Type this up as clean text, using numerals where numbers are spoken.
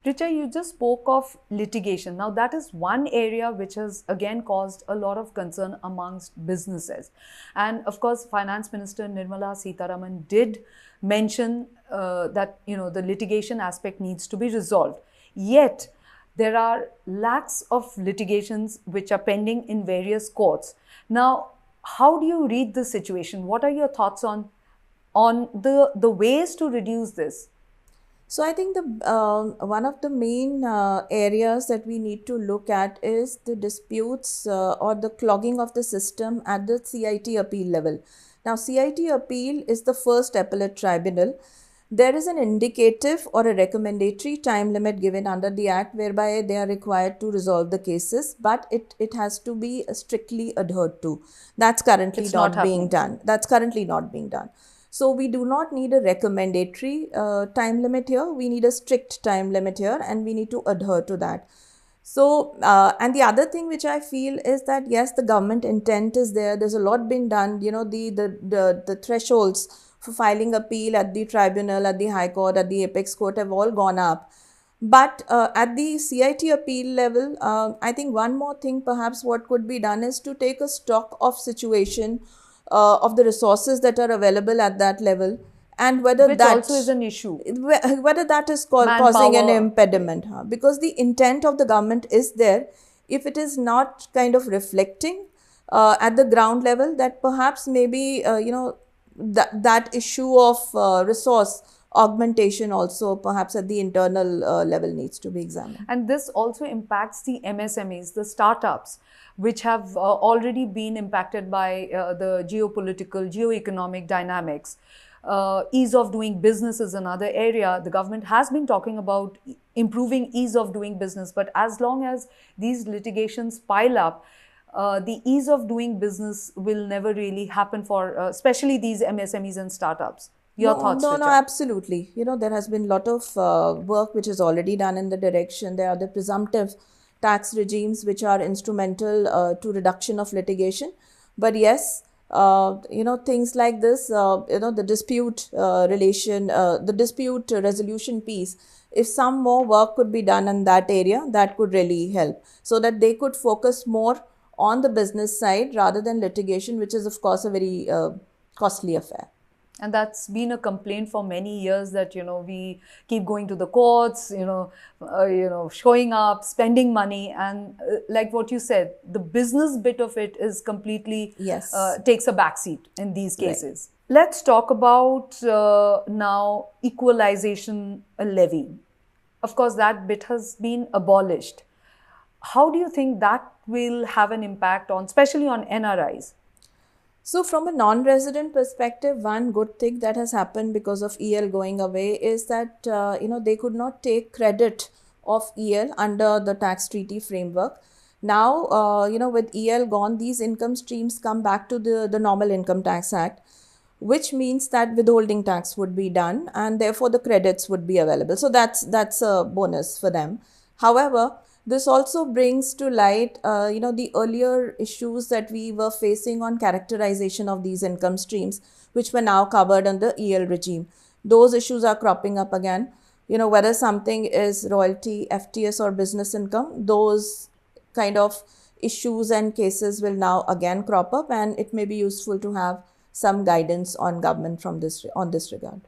Richa, you just spoke of litigation. Now, that is one area which has again caused a lot of concern amongst businesses. And of course, Finance Minister Nirmala Sitharaman did mention that the litigation aspect needs to be resolved. Yet, there are lakhs of litigations which are pending in various courts. Now, how do you read the situation? What are your thoughts on the ways to reduce this? So I think the one of the main areas that we need to look at is the disputes or the clogging of the system at the CIT appeal level. Now, CIT appeal is the first appellate tribunal. There is an indicative or a recommendatory time limit given under the Act whereby they are required to resolve the cases, but it has to be strictly adhered to. That's currently It's not not being happening. done. That's currently not being done. So we do not need a recommendatory time limit here. We need a strict time limit here, and we need to adhere to that. So, and the other thing which I feel is that yes, the government intent is there. There's a lot been done. You know, the thresholds for filing appeal at the tribunal, at the High Court, at the Apex Court have all gone up. But at the CIT appeal level, I think one more thing perhaps what could be done is to take a stock of situation of the resources that are available at that level, and Which also is an issue. whether that is causing an Manpower. impediment, huh? Because the intent of the government is there. If it is not kind of reflecting at the ground level, that perhaps maybe that issue of resource augmentation also perhaps at the internal level needs to be examined. And this also impacts the MSMEs, the startups, which have already been impacted by the geopolitical, geoeconomic dynamics. Ease of doing business is another area. The government has been talking about improving ease of doing business, but as long as these litigations pile up, the ease of doing business will never really happen for especially these MSMEs and startups. Your No, thoughts, no, no, Richa? absolutely. You know, there has been a lot of work which is already done in the direction. There are the presumptive tax regimes which are instrumental to reduction of litigation. But yes, things like this, the the dispute resolution piece, if some more work could be done in that area, that could really help so that they could focus more on the business side rather than litigation, which is, of course, a very costly affair. And that's been a complaint for many years that we keep going to the courts, showing up, spending money, and like what you said, the business bit of it is completely Yes, takes a backseat in these right. cases. Let's talk about now equalization levy. Of course, that bit has been abolished. How do you think that will have an impact on, especially on NRIs? So, from a non resident perspective, one good thing that has happened because of EL going away is that they could not take credit of EL under the tax treaty framework. Now, with EL gone, these income streams come back to the normal Income Tax Act, which means that withholding tax would be done and therefore the credits would be available. So that's a bonus for them. However, this also brings to light, the earlier issues that we were facing on characterization of these income streams, which were now covered under EL regime. Those issues are cropping up again. You know, whether something is royalty, FTS, or business income, those kind of issues and cases will now again crop up, and it may be useful to have some guidance on government from this on this regard.